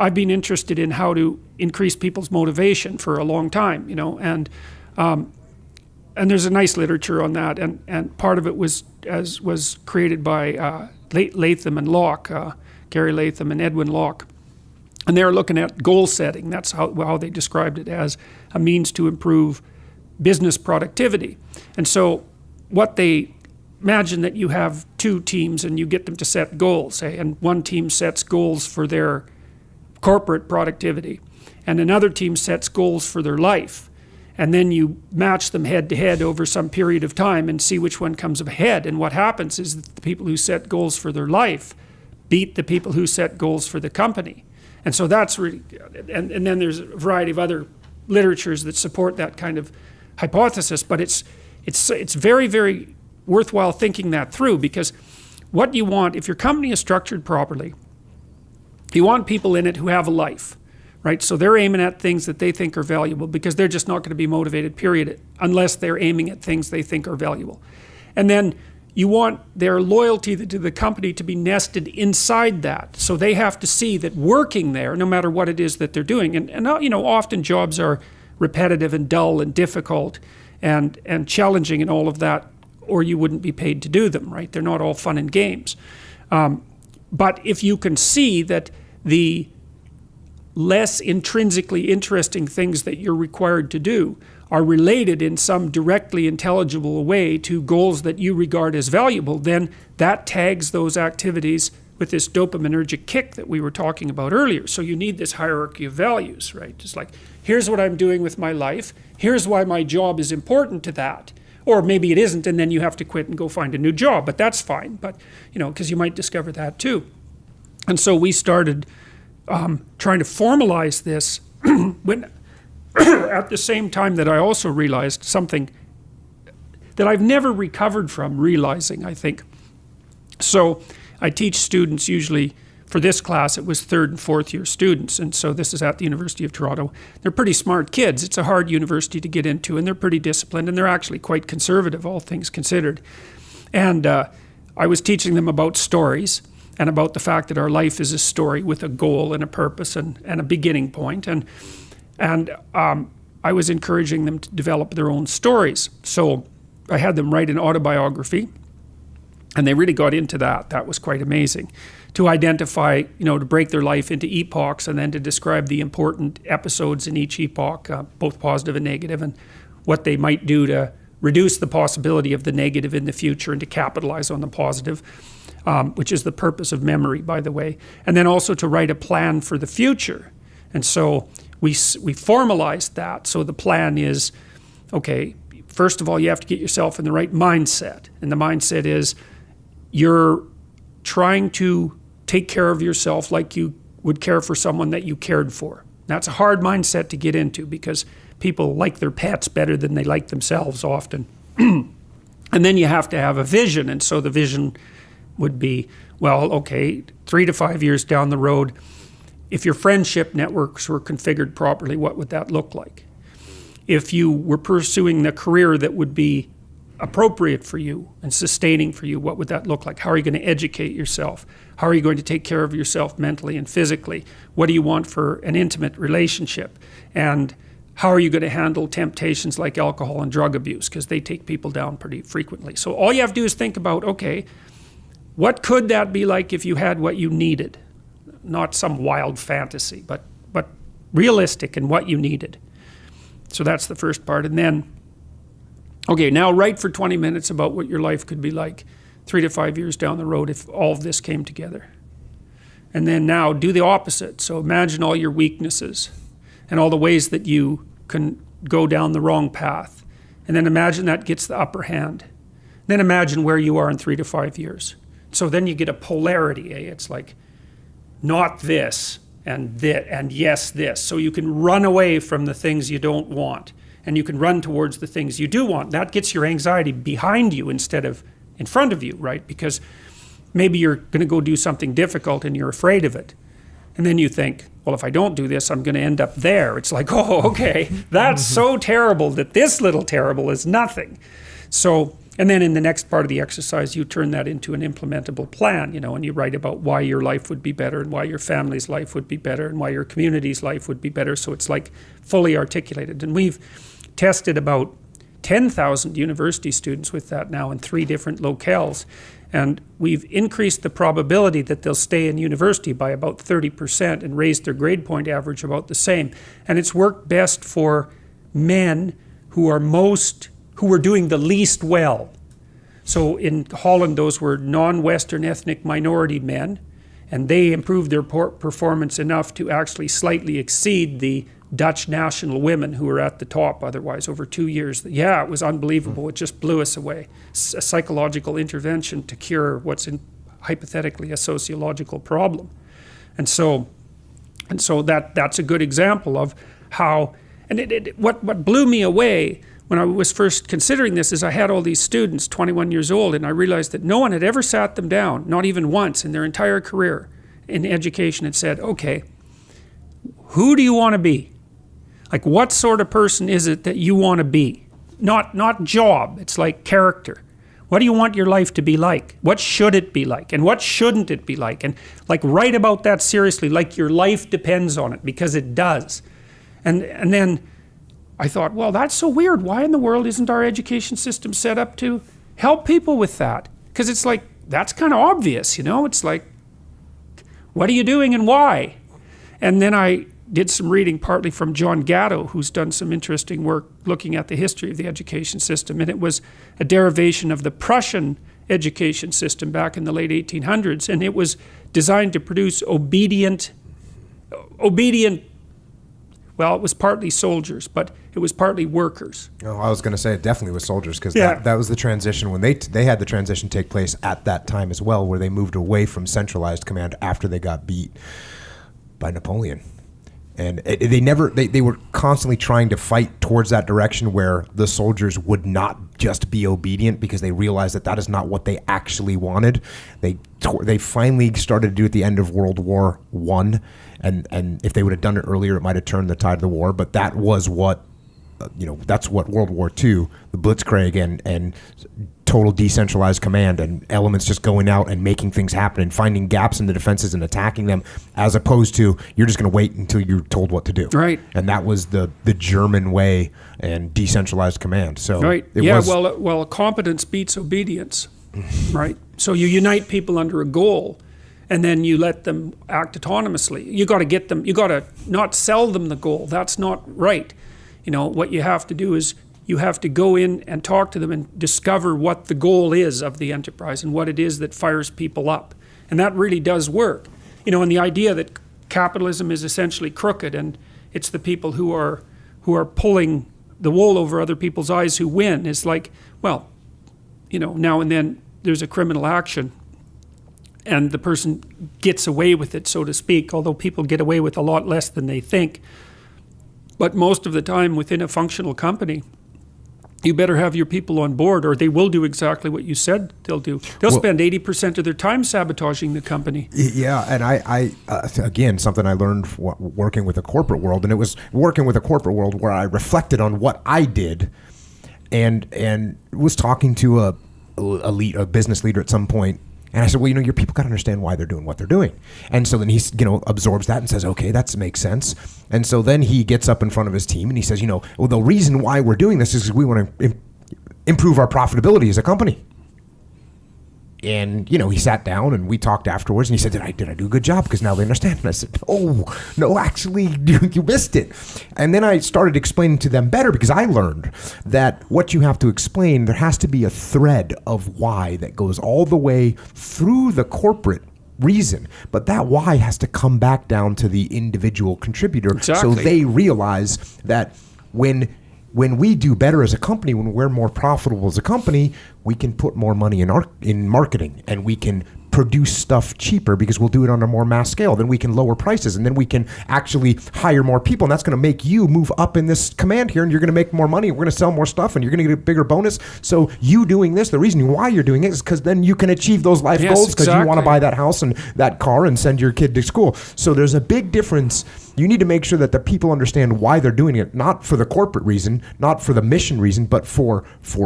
I've been interested in how to increase people's motivation for a long time, and there's a nice literature on that, and part of it was created by Latham and Locke, Gary Latham and Edwin Locke, and they're looking at goal setting. That's how they described it, as a means to improve business productivity. And so what they imagine that you have two teams and you get them to set goals, say, and one team sets goals for their corporate productivity and another team sets goals for their life, and then you match them head to head over some period of time and see which one comes ahead. And what happens is that the people who set goals for their life beat the people who set goals for the company. And so that's really, and then there's a variety of other literatures that support that kind of hypothesis, but it's very, very worthwhile thinking that through, because what you want, if your company is structured properly, you want people in it who have a life, right? So they're aiming at things that they think are valuable, because they're just not going to be motivated, period, unless they're aiming at things they think are valuable. And then you want their loyalty to the company to be nested inside that. So they have to see that working there, no matter what it is that they're doing, and often jobs are repetitive and dull and difficult and challenging and all of that, or you wouldn't be paid to do them, right? They're not all fun and games. But if you can see that the less intrinsically interesting things that you're required to do are related in some directly intelligible way to goals that you regard as valuable, then that tags those activities with this dopaminergic kick that we were talking about earlier. So you need this hierarchy of values, right? Just like, here's what I'm doing with my life, here's why my job is important to that. Or maybe it isn't, and then you have to quit and go find a new job, but that's fine. But, because you might discover that too. And so we started trying to formalize this when at the same time that I also realized something that I've never recovered from realizing, I think. So I teach students, usually for this class it was third and fourth year students, and so this is at the University of Toronto. They're pretty smart kids. It's a hard university to get into, and they're pretty disciplined, and they're actually quite conservative, all things considered. And I was teaching them about stories and about the fact that our life is a story with a goal and a purpose and a beginning point. And I was encouraging them to develop their own stories. So I had them write an autobiography, and they really got into that. That was quite amazing. To identify, to break their life into epochs, and then to describe the important episodes in each epoch, both positive and negative, and what they might do to reduce the possibility of the negative in the future and to capitalize on the positive, which is the purpose of memory, by the way. And then also to write a plan for the future. And so we formalized that. So the plan is, okay, first of all, you have to get yourself in the right mindset. And the mindset is you're trying to take care of yourself like you would care for someone that you cared for. That's a hard mindset to get into, because people like their pets better than they like themselves often. And then you have to have a vision. And so the vision would be, well, okay, 3 to 5 years down the road, if your friendship networks were configured properly, what would that look like? If you were pursuing the career that would be appropriate for you and sustaining for you, what would that look like? How are you going to educate yourself? How are you going to take care of yourself mentally and physically? What do you want for an intimate relationship? And how are you going to handle temptations like alcohol and drug abuse? Because they take people down pretty frequently. So all you have to do is think about, okay, what could that be like if you had what you needed? Not some wild fantasy, but realistic in what you needed. So that's the first part. And then, okay, now write for 20 minutes about what your life could be like 3 to 5 years down the road if all of this came together. And then now do the opposite. So imagine all your weaknesses and all the ways that you can go down the wrong path. And then imagine that gets the upper hand. Then imagine where you are in 3 to 5 years. So then you get a polarity. It's like not this and yes this. So you can run away from the things you don't want, and you can run towards the things you do want. That gets your anxiety behind you instead of in front of you, right? Because maybe you're going to go do something difficult and you're afraid of it. And then you think, well, if I don't do this, I'm going to end up there. It's like, oh, okay, that's so terrible that this little terrible is nothing. So And then in the next part of the exercise, you turn that into an implementable plan, and you write about why your life would be better and why your family's life would be better and why your community's life would be better. So it's like fully articulated. And we've tested about 10,000 university students with that now in 3 different locales. And we've increased the probability that they'll stay in university by about 30% and raised their grade point average about the same. And it's worked best for men who were doing the least well. So in Holland, those were non-Western ethnic minority men, and they improved their performance enough to actually slightly exceed the Dutch national women who were at the top otherwise over 2 years. Yeah, it was unbelievable. It just blew us away. A psychological intervention to cure what's hypothetically a sociological problem. And so that's a good example of how, and what blew me away when I was first considering this is I had all these students, 21 years old, and I realized that no one had ever sat them down, not even once in their entire career in education, and said, okay, who do you want to be? Like, what sort of person is it that you want to be? Not job, it's like character. What do you want your life to be like? What should it be like? And what shouldn't it be like? And like, write about that seriously, like your life depends on it, because it does. And then I thought, well, that's so weird. Why in the world isn't our education system set up to help people with that? Because it's like, that's kind of obvious, It's like, what are you doing and why? And then I did some reading partly from John Gatto, who's done some interesting work looking at the history of the education system. And it was a derivation of the Prussian education system back in the late 1800s. And it was designed to produce obedient, well, it was partly soldiers, but it was partly workers. Oh, I was going to say it definitely was soldiers, because that was the transition when they had the transition take place at that time as well, where they moved away from centralized command after they got beat by Napoleon. And they were constantly trying to fight towards that direction where the soldiers would not just be obedient, because they realized that is not what they actually wanted. They finally started to do it at the end of World War I, and if they would have done it earlier, it might have turned the tide of the war. But that was what, that's what World War II, the Blitzkrieg and total decentralized command and elements just going out and making things happen and finding gaps in the defenses and attacking them, as opposed to you're just going to wait until you're told what to do. Right. And that was the German way and decentralized command. So right. Well, competence beats obedience. Right. So you unite people under a goal, and then you let them act autonomously. You got to not sell them the goal. That's not right. What you have to do is you have to go in and talk to them and discover what the goal is of the enterprise and what it is that fires people up. And that really does work. And the idea that capitalism is essentially crooked and it's the people who are pulling the wool over other people's eyes who win is like, well, now and then there's a criminal action and the person gets away with it, so to speak, although people get away with a lot less than they think. But most of the time within a functional company, you better have your people on board, or they will do exactly what you said they'll do. They'll spend 80% of their time sabotaging the company. Yeah, and I again, something I learned working with the corporate world, and it was working with a corporate world where I reflected on what I did, and was talking to a business leader at some point. And I said, well, your people got to understand why they're doing what they're doing. And so then he, absorbs that and says, okay, that makes sense. And so then he gets up in front of his team and he says, well, the reason why we're doing this is because we want to improve our profitability as a company. And, he sat down and we talked afterwards and he said, did I do a good job? Because now they understand. And I said, oh, no, actually, you missed it. And then I started explaining to them better, because I learned that what you have to explain, there has to be a thread of why that goes all the way through the corporate reason. But that why has to come back down to the individual contributor. Exactly. So they realize that when we do better as a company, when we're more profitable as a company, we can put more money in marketing, and we can produce stuff cheaper because we'll do it on a more mass scale. Then we can lower prices, and then we can actually hire more people, and that's going to make you move up in this command here, and you're going to make more money. We're going to sell more stuff, and you're going to get a bigger bonus. So you doing this, the reason why you're doing it is because then you can achieve those life goals because you want to buy that house and that car and send your kid to school. So there's a big difference. You need to make sure that the people understand why they're doing it, not for the corporate reason, not for the mission reason, but for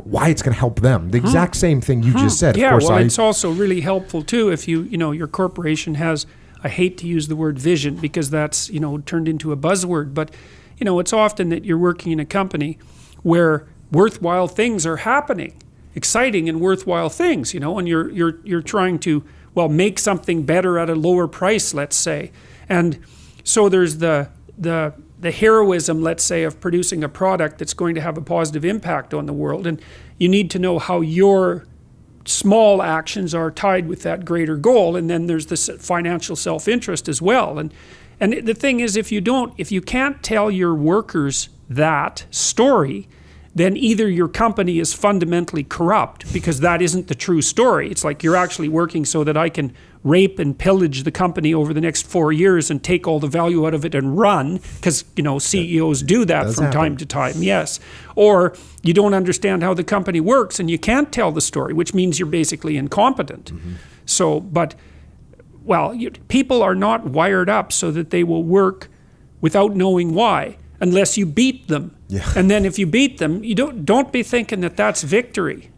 why it's going to help them. The exact same thing you just said. Yeah, of course, it's also really helpful too if your corporation has, I hate to use the word vision because that's, turned into a buzzword, but, it's often that you're working in a company where worthwhile things are happening, exciting and worthwhile things, and you're trying to, make something better at a lower price, let's say. And so there's the heroism, let's say, of producing a product that's going to have a positive impact on the world. And you need to know how your small actions are tied with that greater goal. And then there's this financial self-interest as well. And the thing is, if you can't tell your workers that story, then either your company is fundamentally corrupt because that isn't the true story. It's like you're actually working so that I can rape and pillage the company over the next 4 years and take all the value out of it and run because, CEOs do that from time to time, yes. Or you don't understand how the company works and you can't tell the story, which means you're basically incompetent. So, people are not wired up so that they will work without knowing why. Unless you beat them. Yeah. And then if you beat them, you don't be thinking that that's victory.